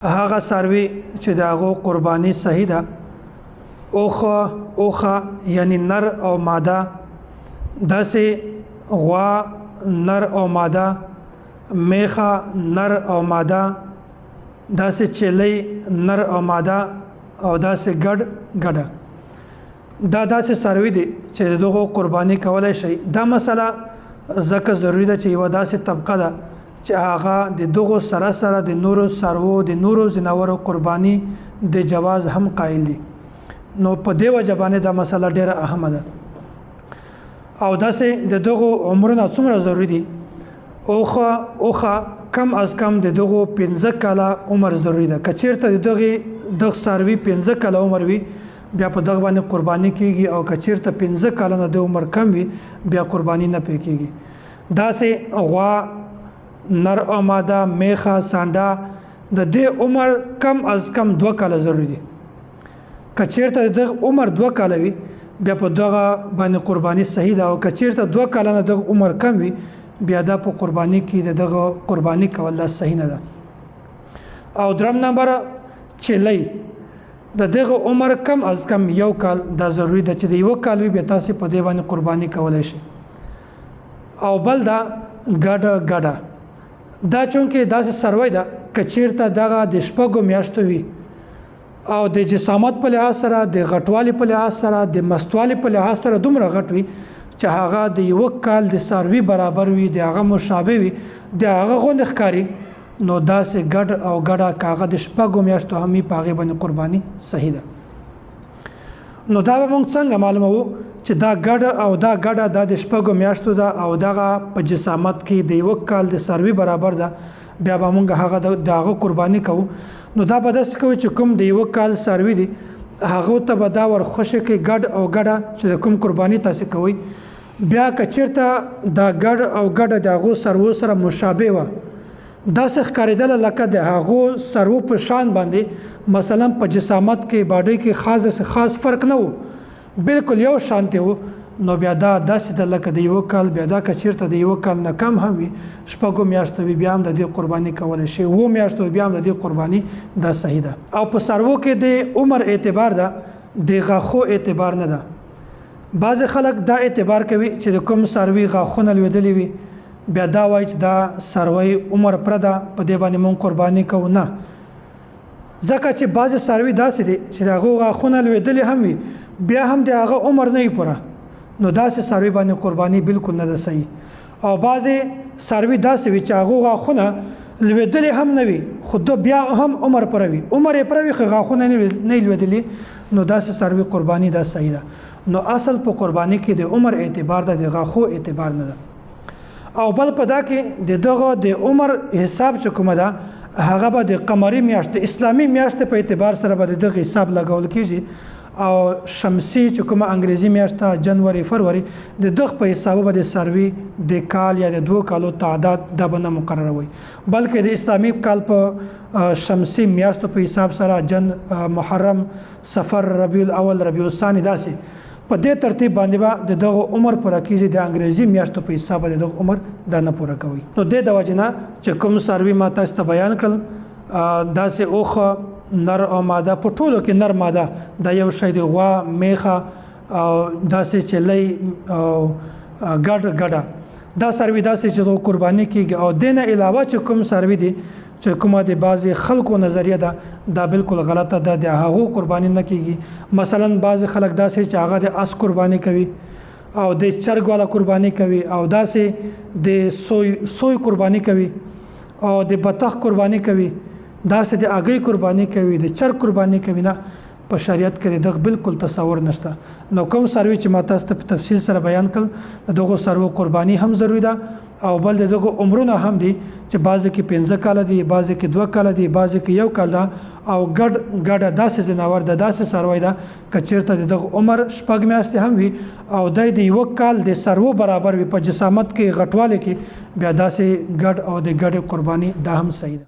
هغه څاروي چې د هغو قرباني صحیح ده اوخه یعنی نر او ماده داسې غوا نر او ماده میخه نر او ماده داسې چلی نر او ماده او داسې ګډه دا داسې څاروي دي چې دغه قرباني کولای شي. دا مسله ځکه ضروری ده چې یو داسې طبقه ده چې هغه د دغه سره د نورو څاروو د نورو ځناورو قرباني د جواز هم قائل دي. نو په دې وجه باندې دا مسله ډیره اهمه ده او داسې د دغه عمرونه څومره ضروری دي. اوخه کم از کم د دغه 15 کاله عمر ضروری ده. کچیرته دغه څاروي 15 کاله عمر وي بیا په دغه باندې قرباني کیږي او کچیرته 15 کاله نه د عمر کم وي بیا قرباني نه پکېږي. داسې غوا نر او ماده میخه سانډا د دې عمر کم از کم 2 کاله ضروری دي. کچیرته د عمر 2 کاله وي بیا په دغه باندې قرباني صحیح ده او کچیرته 2 کاله نه د عمر کم وي بیا د قرباني کې دغه قرباني کول صحیح نه ده. او درم نمبر چلی د دغه عمر کم از کم 1 کال دا ضروری ده چې د 1 کال وي بیا تاسو په دې باندې قرباني کولای شئ. او بل دا ګډه دا چونکه داسې سروي ده کچیرته دغه د شپږو میاشتو وي او د جسامت په لحاظ سره د غټوالي په لحاظ سره د مستوالي په لحاظ سره دومره غټ وي چې هغه د 1 کال د سروي برابر وي د هغه مشابه وي د هغه غوند ښکاری نو داسې ګډه کاغه د شپږو میاشتو همي پاغه باندې قرباني صحیح ده. نو دا موږ څنګه معلومو چې دا ګډه د شپږو میاشتو ده او دغه په جسامت کې د 1 کال د سروي برابر ده بیا به موږ هغه دغه قرباني کوو. نو دا به داسې کوي چې کوم د 1 کال سروي دي هغه ته به دا ورخوشه کې ګډه چې کوم قرباني تاسو کوي بیا کچیرته دا ګډه دغه سرو سره مشابه و داسې ښکارېدل لکه د هغه سرو په شان باندې مثلا په جسامت کې باډي کې خاص فرق نه وو بالکل یو شانته وو نو بیا دا داسې د لکه د 1 کال بیا دا کچیرته د 1 کال نه کم هم وي شپږو میاشتو بیا هم د دې قرباني کول شي 2 میاشتو بیا هم د دې قرباني دا صحیح ده. او په سرو کې د عمر اعتبار ده د غاخو اعتبار نه ده. بعض خلک دا اعتبار کوي چې د کوم سروي غاخونه لویدلې وي بیا دا وایي چې دا سروي عمر پرده په دې باندې مونږ قرباني کوو نه ځکه چې بعض سروي داسې دي چې هغه غاخونه لویدلې هم وي بیا هم د هغه عمر نه پوره نو داسې سروي باندې قرباني بالکل نه ده صحیح. او بعض سروي داسې وي چې هغه غاخونه لویدلې هم نه وي خود بیا هم عمر پروي خو غاخونه نه لویدلې نو داسې سروي قرباني دا صحیح ده. نو اصل په قرباني کې د عمر اعتبار ده د غاخو اعتبار نه ده. او بل په دا کې دغه د عمر حساب چې کومه ده هغه به د قمري میاشت اسلامي میاشت په اعتبار سره به دغه حساب لګول کیږي او شمسي چې کومه انګريزي میاشت جنوري فروری دغه په حساب به د سروي د کال یا د 2 کالو تعداد د بنه مقرره وي بلکې د اسلامي کال په شمسي میاشت په حساب سره محرم صفر ربيع الاول ربيع الثاني داسې په دې ترتیب باندې به دغه عمر پوره کیږي د انګريزي میاشتو په حساب د دغه عمر د نه پوره کوي. نو د وجنه چې کوم سروي ما تاسو ته بیان کړل داسې اوخه نر او ماده په ټولو کې نر ماده د یو شی د غوا میخه او داسې چلی او ګډه دا سروي داسې چې قرباني کیږي. او دینه علاوه چې کوم سروي دي چې کومه د بعضی خلکو نظریه ده دا بالکل غلطه ده د هغه قرباني نه کیږي. مثلا بعضی خلک داسې چې هغه د اس قرباني کوي او د چرګ والا قرباني کوي او داسې د سوی قرباني کوي او د بطخ قرباني کوي داسې د اګي قرباني کوي د چرګ قرباني کوي نه په شریعت کې دغه بالکل تصور نشته. نو کوم سروي چې ما تاسو ته په تفصیل سره بیان کړل دغه سرو قرباني هم ضروری ده او بل دغه عمرونه هم دي چې بعضی کې 15 کال دي بعضی کې 2 کال دي بعضی کې 1 کال ده او ګډه داسې جناور ده داسې سروي ده کچیرته دغه عمر شپږ میاشتې هم وي او د 1 کال د سرو برابر وي په جسامت کې غټواله کې بیا داسې ګډ او د ګډ قرباني دا هم صحیح ده.